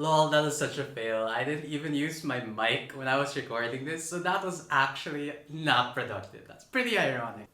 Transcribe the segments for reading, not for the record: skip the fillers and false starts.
Lol, that was such a fail. I didn't even use my mic when I was recording this, so that was actually not productive. That's pretty ironic.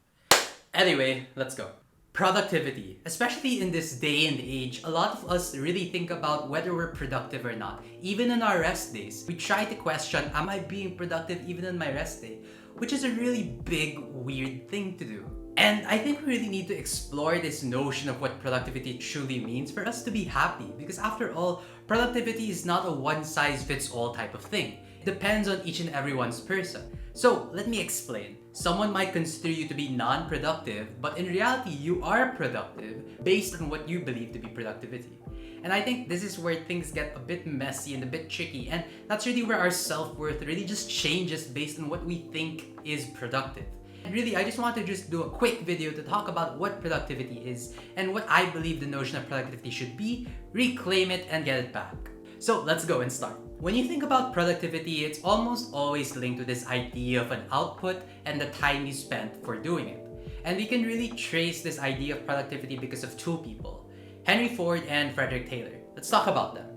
Anyway, let's go. Productivity. Especially in this day and age, a lot of us really think about whether we're productive or not. Even in our rest days, we try to question, am I being productive even in my rest day? Which is a really big, weird thing to do. And I think we really need to explore this notion of what productivity truly means for us to be happy. Because after all, productivity is not a one-size-fits-all type of thing. It depends on each and everyone's person. So let me explain. Someone might consider you to be non-productive, but in reality, you are productive based on what you believe to be productivity. And I think this is where things get a bit messy and a bit tricky, and that's really where our self-worth really just changes based on what we think is productive. And really, I just want to just do a quick video to talk about what productivity is and what I believe the notion of productivity should be, reclaim it, and get it back. So let's go and start. When you think about productivity, it's almost always linked to this idea of an output and the time you spent for doing it. And we can really trace this idea of productivity because of two people, Henry Ford and Frederick Taylor. Let's talk about them.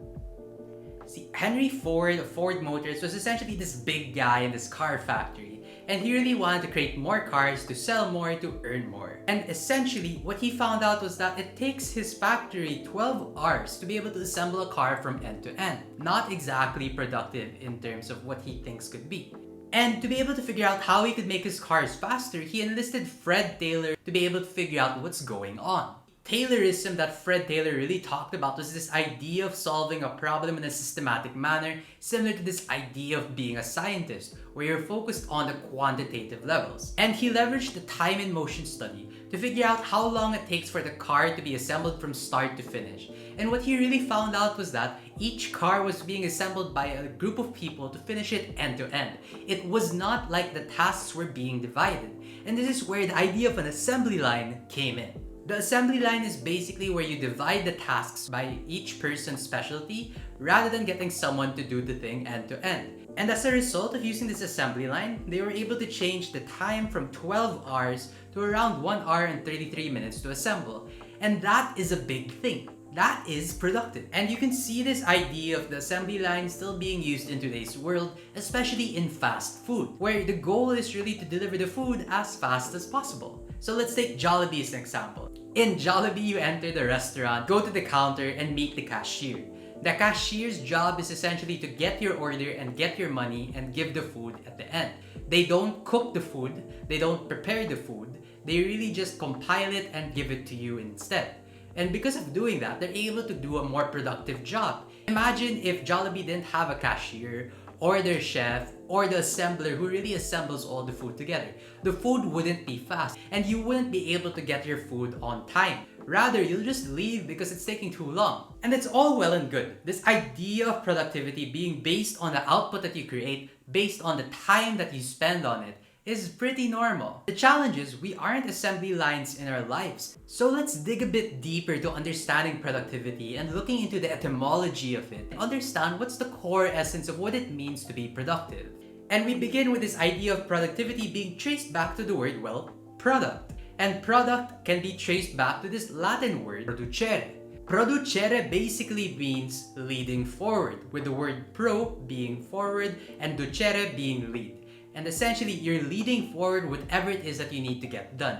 See, Henry Ford of Ford Motors was essentially this big guy in this car factory, and he really wanted to create more cars to sell more to earn more. And essentially, what he found out was that it takes his factory 12 hours to be able to assemble a car from end to end. Not exactly productive in terms of what he thinks could be. And to be able to figure out how he could make his cars faster, he enlisted Fred Taylor to be able to figure out what's going on. Taylorism that Fred Taylor really talked about was this idea of solving a problem in a systematic manner, similar to this idea of being a scientist, where you're focused on the quantitative levels. And he leveraged the time and motion study to figure out how long it takes for the car to be assembled from start to finish. And what he really found out was that each car was being assembled by a group of people to finish it end to end. It was not like the tasks were being divided. And this is where the idea of an assembly line came in. The assembly line is basically where you divide the tasks by each person's specialty rather than getting someone to do the thing end to end. And as a result of using this assembly line, they were able to change the time from 12 hours to around 1 hour and 33 minutes to assemble. And that is a big thing. That is productive. And you can see this idea of the assembly line still being used in today's world, especially in fast food, where the goal is really to deliver the food as fast as possible. So let's take Jollibee as an example. In Jollibee, you enter the restaurant, go to the counter, and meet the cashier. The cashier's job is essentially to get your order and get your money and give the food at the end. They don't cook the food, they don't prepare the food, they really just compile it and give it to you instead. And because of doing that, they're able to do a more productive job. Imagine if Jollibee didn't have a cashier, or their chef, or the assembler who really assembles all the food together. The food wouldn't be fast, and you wouldn't be able to get your food on time. Rather, you'll just leave because it's taking too long. And it's all well and good. This idea of productivity being based on the output that you create, based on the time that you spend on it, is pretty normal. The challenge is we aren't assembly lines in our lives. So let's dig a bit deeper to understanding productivity and looking into the etymology of it and understand what's the core essence of what it means to be productive. And we begin with this idea of productivity being traced back to the word, well, product. And product can be traced back to this Latin word, producere. Producere basically means leading forward, with the word pro being forward and ducere being lead. And essentially, you're leading forward whatever it is that you need to get done.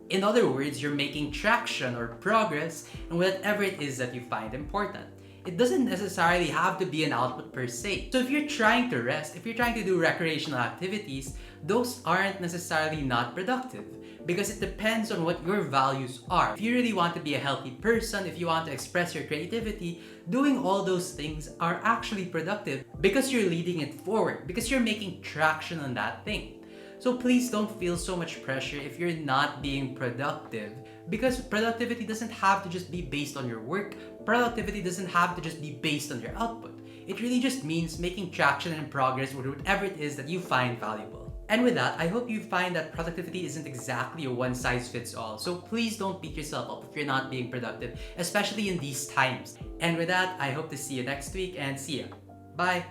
In other words, you're making traction or progress in whatever it is that you find important. It doesn't necessarily have to be an output per se. So if you're trying to rest, if you're trying to do recreational activities, those aren't necessarily not productive because it depends on what your values are. If you really want to be a healthy person, if you want to express your creativity, doing all those things are actually productive because you're leading it forward, because you're making traction on that thing. So please don't feel so much pressure if you're not being productive, because productivity doesn't have to just be based on your work. Productivity doesn't have to just be based on your output. It really just means making traction and progress with whatever it is that you find valuable. And with that, I hope you find that productivity isn't exactly a one-size-fits-all. So please don't beat yourself up if you're not being productive, especially in these times. And with that, I hope to see you next week and see ya. Bye!